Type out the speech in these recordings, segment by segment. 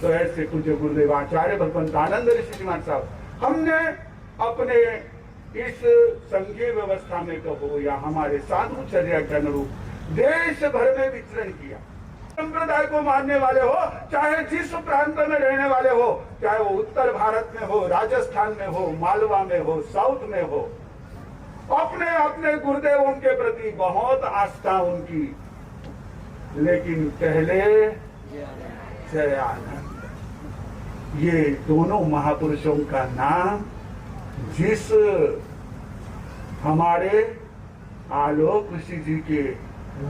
तो ऐसे पूज्य गुरुदेव आचार्य भगवंतानंद ऋषि जी महाराज साहब, हमने अपने इस संघीय व्यवस्था में कहो या हमारे साधुचर्या के अनुरूप देश भर में विचरण किया। संप्रदाय को मानने वाले हो, चाहे जिस प्रांत में रहने वाले हो, चाहे वो उत्तर भारत में हो, राजस्थान में हो, मालवा में हो, साउथ में हो, अपने अपने गुरुदेवों के प्रति बहुत आस्था उनकी। लेकिन पहले जयानंद, ये दोनों महापुरुषों का नाम जिस हमारे आलोक ऋषि जी के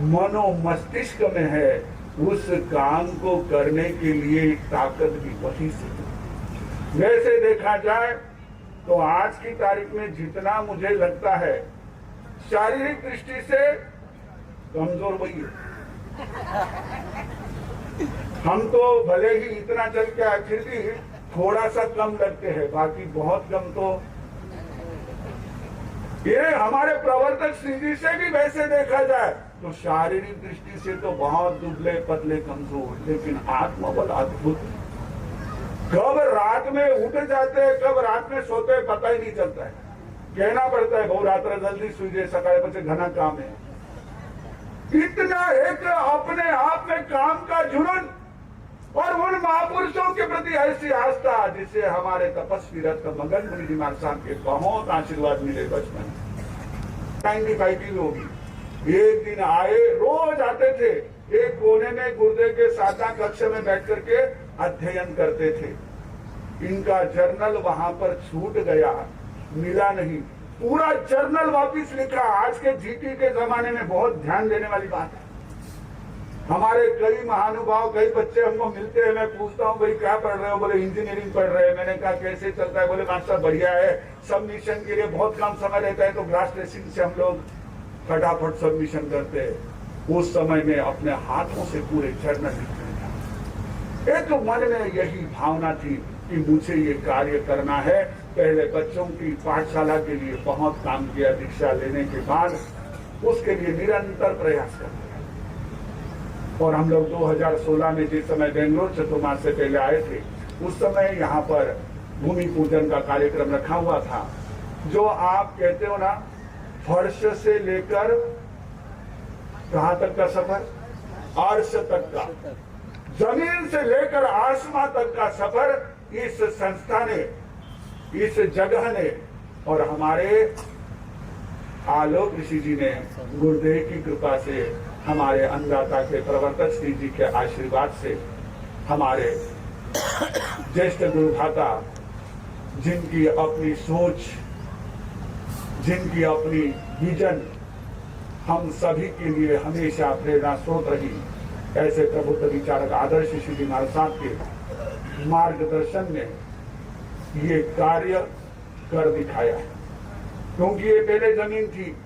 मनो मस्तिष्क में है, उस काम को करने के लिए ताकत भी वही से। वैसे देखा जाए तो आज की तारीख में जितना मुझे लगता है शारीरिक दृष्टि से कमजोर वही है। हम तो भले ही इतना चल के आए, फिर भी थोड़ा सा कम लगते हैं, बाकी बहुत कम। तो ये हमारे प्रवर्तक श्री जी से भी वैसे देखा जाए तो शारीरिक दृष्टि से तो बहुत दुबले पतले कमजोर, लेकिन आत्मबल अद्भुत। कब रात में उठ जाते हैं, कब रात में सोते हैं, पता ही नहीं चलता है। कहना पड़ता है बहु रात्र जल्दी सुई सकाळ बच्चे घना काम है। इतना एक अपने आप में काम का जुनून और उन महापुरुषों के प्रति ऐसी आस्था जिससे हमारे तपस्वी रत्न मगन मुनि जी महाराज साहब के बहुत आशीर्वाद मिले बचपन। 95 की होगी। एक दिन आए, रोज आते थे, एक कोने में गुरुदेव के साधना कक्ष में बैठ करके अध्ययन करते थे। इनका जर्नल वहां पर छूट गया, मिला नहीं। पूरा जर्नल वापिस लिखा। आज के जीटी के जमाने में बहुत ध्यान देने वाली बात है। हमारे कई महानुभाव, कई बच्चे हमको मिलते हैं, मैं पूछता हूँ भाई क्या पढ़ रहे हो, बोले इंजीनियरिंग पढ़ रहे हैं। मैंने कहा कैसे चलता है, बोले मास्टर बढ़िया है, सबमिशन के लिए बहुत कम समय रहता है तो ग्लास ट्रेसिंग से हम लोग फटाफट सबमिशन करते हैं। उस समय में अपने हाथों से पूरे जर्नल लिखते हैं। एक तो मन में यही भावना थी कि मुझे ये कार्य करना है। पहले बच्चों की पाठशाला के लिए बहुत काम किया, दीक्षा लेने के बाद उसके लिए निरंतर प्रयास करते हैं। और हम लोग 2016 में जिस समय बेंगलोर चतुर्मास से पहले आए थे, उस समय यहाँ पर भूमि पूजन का कार्यक्रम रखा हुआ था। जो आप कहते हो ना, फर्श से लेकर कहां तक का सफर, अर्श तक का, जमीन से लेकर आसमां तक का सफर इस संस्था ने, इस जगह ने और हमारे आलोक ऋषि जी ने गुरुदेव की कृपा से, हमारे अन्नदाता के प्रवर्तक श्री जी के आशीर्वाद से, हमारे ज्येष्ठ गुरुभाता जिनकी अपनी सोच, जिनकी अपनी विजन हम सभी के लिए हमेशा प्रेरणा स्रोत रही, ऐसे प्रबुद्ध विचारक आदर्श श्री जी महाराज साहब के मार्गदर्शन ने ये कार्य कर दिखाया। क्योंकि ये पहले जमीन थी।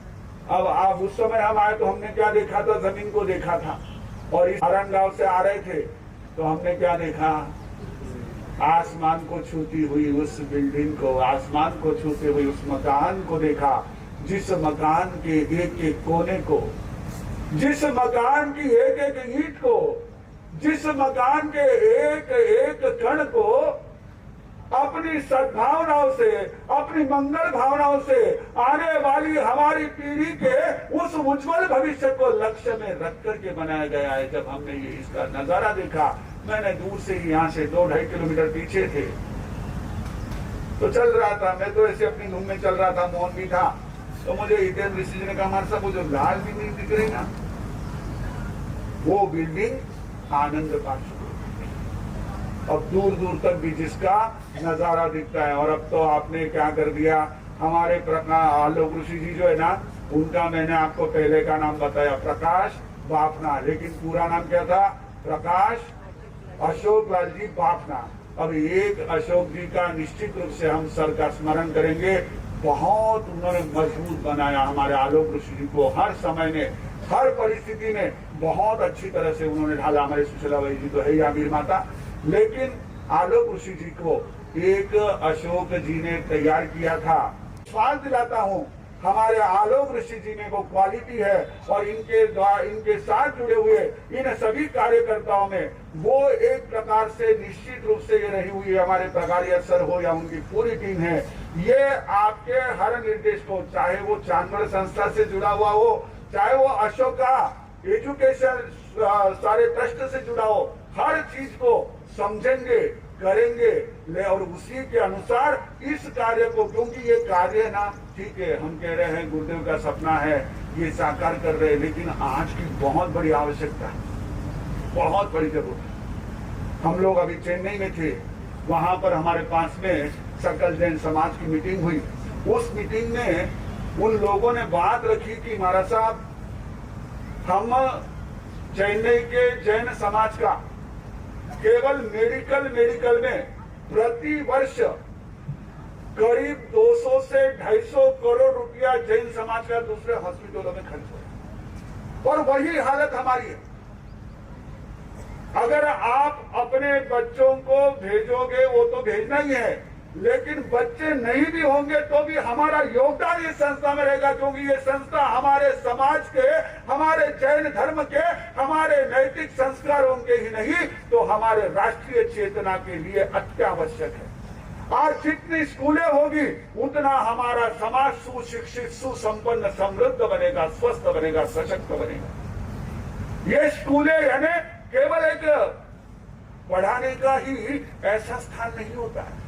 अब आप उस समय हम आए तो हमने क्या देखा था, जमीन को देखा था। और इस हरण गांव से आ रहे थे तो हमने क्या देखा, आसमान को छूती हुई उस बिल्डिंग को, आसमान को छूते हुए उस मकान को देखा, जिस मकान के एक एक कोने को, जिस मकान की एक एक ईंट को, जिस मकान के एक एक कण को अपनी सद्भावनाओं से, अपनी मंगल भावनाओं से आने वाली हमारी पीढ़ी के उस उज्जवल भविष्य को लक्ष्य में रख करके बनाया गया है। जब हमने ये इसका नजारा देखा, मैंने दूर से ही, यहाँ से 2-2.5 किलोमीटर पीछे थे, तो चल रहा था, मैं तो ऐसे अपनी धूम में चल रहा था, मोहन भी था। तो मुझे हितेंद्र ऋषि जी ने कहा, हमारे साहब वो जो लाल बिल्डिंग दिख रही ना, वो बिल्डिंग आनंद पार्षद, अब दूर दूर तक भी जिसका नजारा दिखता है। और अब तो आपने क्या कर दिया, हमारे आलोक ऋषि जी जो है ना, उनका मैंने आपको पहले का नाम बताया, प्रकाश बाफना, लेकिन पूरा नाम क्या था, प्रकाश अशोक लाल जी बाफना। अब एक अशोक जी का निश्चित रूप से हम सर का स्मरण करेंगे। बहुत उन्होंने मजबूत बनाया हमारे आलोक ऋषि जी को, हर समय में, हर परिस्थिति में बहुत अच्छी तरह से उन्होंने ढाला। हमारे सुशीला भाई जी तो है ही आमिर माता, लेकिन आलोक ऋषि जी को एक अशोक जी ने तैयार किया था। विश्वास दिलाता हूँ हमारे आलोक ऋषि जी में वो क्वालिटी है और इनके साथ जुड़े हुए इन सभी कार्यकर्ताओं में वो एक प्रकार से निश्चित रूप से ये रही हुई है, हमारे प्रभारी सर हो या उनकी पूरी टीम है, ये आपके हर निर्देश को, चाहे वो चांदमल संस्था से जुड़ा हुआ हो, चाहे वो अशोका एजुकेशन सारे ट्रस्ट से जुड़ा हो, हर चीज को समझेंगे, करेंगे और उसी के अनुसार इस कार्य को, क्योंकि ये कार्य ना, ठीक है हम कह रहे हैं गुरुदेव का सपना है, ये साकार कर रहे हैं, लेकिन आज की बहुत बड़ी आवश्यकता है, बहुत बड़ी जरूरत। हम लोग अभी चेन्नई में थे, वहां पर हमारे पास में सकल जैन समाज की मीटिंग हुई। उस मीटिंग में उन लोगों ने बात रखी कि महाराज साहब, हम चेन्नई के जैन समाज का केवल मेडिकल में प्रति वर्ष करीब 200 से 250 करोड़ रुपया जैन समाज का दूसरे हॉस्पिटलों में खर्च हो, और वही हालत हमारी है। अगर आप अपने बच्चों को भेजोगे, वो तो भेजना ही है, लेकिन बच्चे नहीं भी होंगे तो भी हमारा योगदान इस संस्था में रहेगा, क्योंकि ये संस्था हमारे समाज के, हमारे जैन धर्म के, हमारे नैतिक संस्कारों के ही नहीं तो हमारे राष्ट्रीय चेतना के लिए अत्यावश्यक है। आज जितनी स्कूलें होगी उतना हमारा समाज सुशिक्षित, सुसंपन्न, समृद्ध बनेगा, स्वस्थ बनेगा, सशक्त बनेगा। ये स्कूलें यानी केवल एक पढ़ाने का ही ऐसा स्थान नहीं होता है।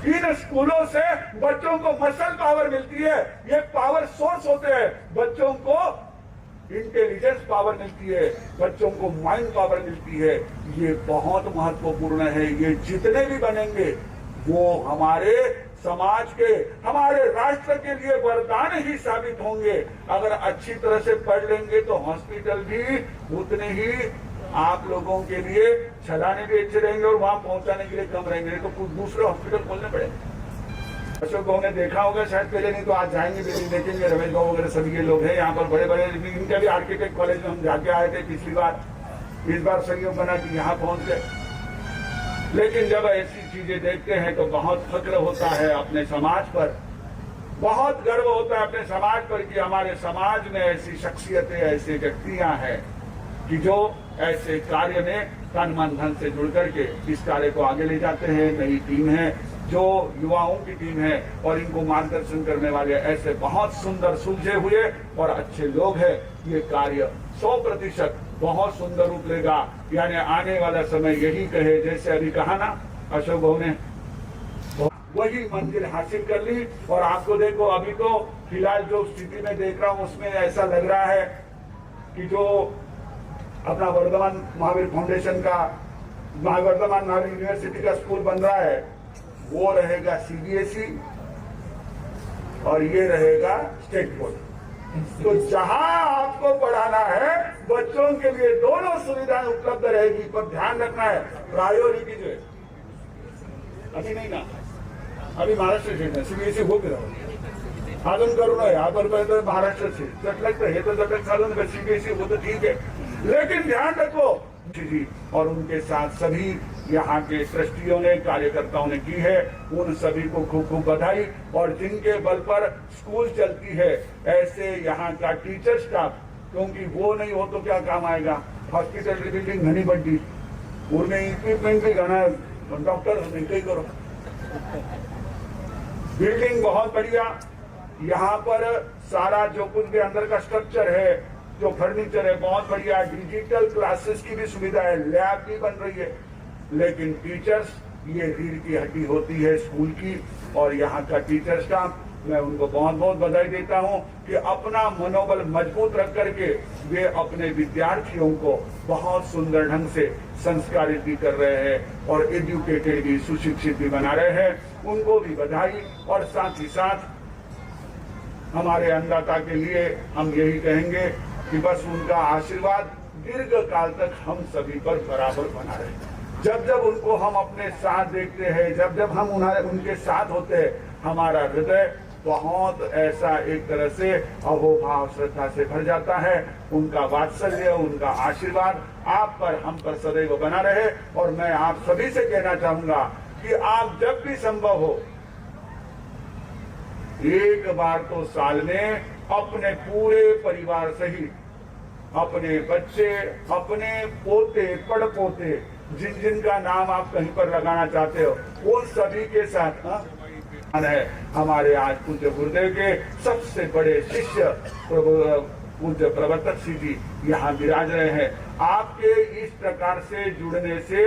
इन स्कूलों से बच्चों को मसल पावर मिलती है, ये पावर सोर्स होते हैं, बच्चों को इंटेलिजेंस पावर मिलती है, बच्चों को माइंड पावर मिलती है। ये बहुत महत्वपूर्ण है। ये जितने भी बनेंगे वो हमारे समाज के, हमारे राष्ट्र के लिए वरदान ही साबित होंगे। अगर अच्छी तरह से पढ़ लेंगे तो हॉस्पिटल भी उतने ही आप लोगों के लिए चलाने भी अच्छे रहेंगे और वहां पहुंचाने के लिए कम रहेंगे, तो कुछ दूसरे हॉस्पिटल खोलने पड़ेंगे। अशोक भाव ने देखा होगा शायद, पहले नहीं तो आज जाएंगे भी देखेंगे, रमेश भाव वगैरह सभी ये लोग हैं यहाँ पर, बड़े बड़े, इनके भी आर्किटेक्ट कॉलेज में हम जाके आए थे पिछली बार, इस बार संयोग बना कि यहाँ पहुंच गए। लेकिन जब ऐसी चीजें देखते हैं तो बहुत फक्र होता है अपने समाज पर, बहुत गर्व होता है अपने समाज पर कि हमारे समाज में ऐसी शख्सियतें, ऐसे व्यक्तियां हैं कि जो ऐसे कार्य में तन मन धन से जुड़ करके इस कार्य को आगे ले जाते हैं। नई टीम है, जो युवाओं की टीम है, और इनको मार्गदर्शन करने वाले ऐसे बहुत सुंदर सुलझे हुए और अच्छे लोग हैं। ये कार्य 100% बहुत सुंदर रूप लेगा। यानी आने वाला समय यही कहे, जैसे अभी कहा ना अशोक भाव ने, वही मंजिल हासिल कर ली। और आपको देखो, अभी तो फिलहाल जो स्थिति में देख रहा हूं उसमें ऐसा लग रहा है कि जो अपना वर्धमान महावीर फाउंडेशन का, वर्धमान महावीर यूनिवर्सिटी का स्कूल बन रहा है, वो रहेगा सीबीएसई और ये रहेगा स्टेट बोर्ड। तो जहां आपको पढ़ाना है बच्चों के लिए दोनों सुविधाएं उपलब्ध रहेगी, पर ध्यान रखना है प्रायोरिटी जो है अभी नहीं ना, अभी महाराष्ट्र से सीबीएसई हो गया अजून करू नये, आपण पहिले महाराष्ट्र से चटलक, हे तो चटलक चालू ना, सीबीएसई वो तो ठीक है, लेकिन ध्यान रखो जी। और उनके साथ सभी यहाँ के ट्रस्टियों ने, कार्यकर्ताओं ने की है, उन सभी को खूब खूब बधाई। और जिनके बल पर स्कूल चलती है, ऐसे यहाँ का टीचर स्टाफ, क्योंकि वो नहीं हो तो क्या काम आएगा। हॉस्पिटल की बिल्डिंग घनी बड़ी, उनमें इक्विपमेंट भी घना, डॉक्टर नहीं करो, बिल्डिंग बहुत बढ़िया। यहाँ पर सारा जो कुछ भी अंदर का स्ट्रक्चर है, जो फर्नीचर है बहुत बढ़िया, डिजिटल क्लासेस की भी सुविधा है, लैब भी बन रही है। लेकिन टीचर्स ये रीढ़ की हड्डी होती है स्कूल की, और यहाँ का टीचर स्टाफ, मैं उनको बहुत बहुत बधाई देता हूँ कि अपना मनोबल मजबूत रख करके वे अपने विद्यार्थियों को बहुत सुंदर ढंग से संस्कारित भी कर रहे हैं और एजुकेटेड भी, सुशिक्षित भी बना रहे हैं। उनको भी बधाई। और साथ ही साथ हमारे अन्नदाता के लिए हम यही कहेंगे कि बस उनका आशीर्वाद दीर्घ काल तक हम सभी पर बराबर बना रहे। जब जब उनको हम अपने साथ देखते हैं, जब जब हम उनके साथ होते हैं, हमारा हृदय बहुत ऐसा एक तरह से अहोभाव श्रद्धा से भर जाता है। उनका वात्सल्य, उनका आशीर्वाद आप पर, हम पर सदैव बना रहे। और मैं आप सभी से कहना चाहूंगा कि आप जब भी संभव हो, एक बार तो साल में अपने पूरे परिवार सहित, अपने बच्चे, अपने पोते, पड़पोते, जिन जिन का नाम आप कहीं पर लगाना चाहते हो, वो सभी के साथ है हमारे आज पूज्य गुरुदेव के सबसे बड़े शिष्य पूज्य प्रवर्तक श्री जी यहाँ विराज रहे हैं। आपके इस प्रकार से जुड़ने से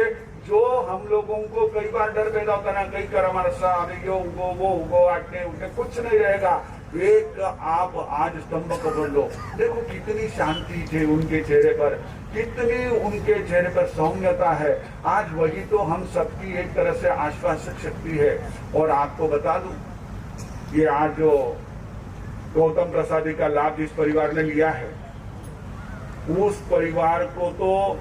जो हम लोगों को कई बार डर पैदा होता ना, कई कर हमारा साहब ये उगो वो उगो आटने उठने कुछ नहीं रहेगा। एक आप आज स्तंभ पकड़ लो, देखो कितनी शांति थे उनके चेहरे पर, कितनी उनके चेहरे पर सौम्यता है। आज वही तो हम सबकी एक तरह से आश्वासक शक्ति है। और आपको बता दूं, ये आज जो गौतम प्रसादी का लाभ जिस परिवार ने लिया है, उस परिवार को तो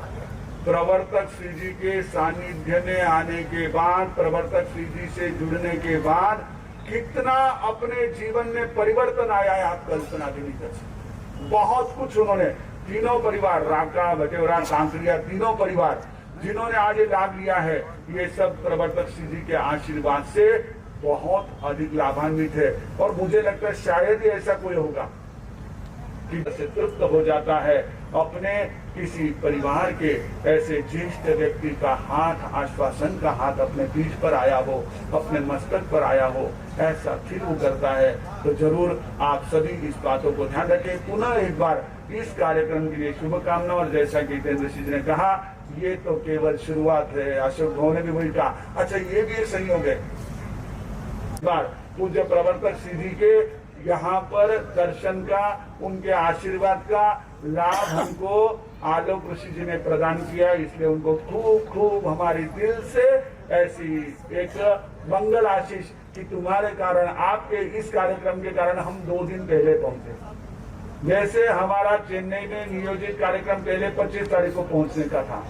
प्रवर्तक श्री जी के सानिध्य में आने के बाद, प्रवर्तक श्री जी से जुड़ने के बाद कितना अपने जीवन में परिवर्तन आया है, आप कल्पना भी नहीं कर सकते। बहुत कुछ उन्होंने, तीनों परिवार, राका, बटेवरा, कांकरिया, तीनों परिवार जिन्होंने आज ये लाभ लिया है, ये सब प्रवर्तक श्री जी के आशीर्वाद से बहुत अधिक लाभान्वित है। और मुझे लगता है शायद ही ऐसा कोई होगा कि से तृप्त हो जाता है अपने किसी परिवार के ऐसे ज्येष्ठ व्यक्ति का हाथ, आश्वासन का हाथ अपने पीठ पर आया हो, अपने मस्तक पर आया हो, ऐसा फील वो करता है। तो जरूर आप सभी इस बातों को ध्यान रखें। पुनः एक बार इस कार्यक्रम के लिए शुभकामना। और जैसा कि जितेंद्र सिंह ने कहा, ये तो केवल शुरुआत है। अशोक भाव ने भी वही कहा। अच्छा, ये भी एक संयोग है, पूज्य प्रवर्तक श्री जी के यहाँ पर दर्शन का, उनके आशीर्वाद का लाभ हमको आलोक ऋषि जी ने प्रदान किया, इसलिए उनको खूब खूब हमारी दिल से ऐसी एक मंगल आशीष कि तुम्हारे कारण, आपके इस कार्यक्रम के कारण हम 2 दिन पहले पहुंचे। जैसे हमारा चेन्नई में नियोजित कार्यक्रम पहले 25 तारीख को पहुंचने का था,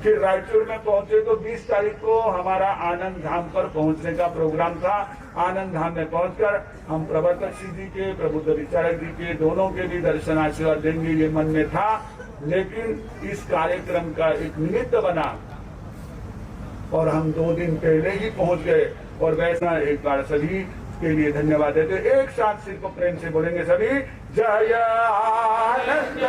फिर रायचूर में पहुंचे तो 20 तारीख को हमारा आनंद धाम पर पहुंचने का प्रोग्राम था। आनंद धाम में पहुंचकर हम प्रवर्तक श्री जी के, प्रबुद्ध विचारक जी के, दोनों के भी दर्शन आशीर्वाद देंगे, ये मन में था। लेकिन इस कार्यक्रम का एक निमित्त बना और हम 2 दिन पहले ही पहुंच गए। और वैसा एक बार सभी के लिए धन्यवाद देते। एक साथ सिर को प्रेम से बोलेंगे सभी, जय आनंद।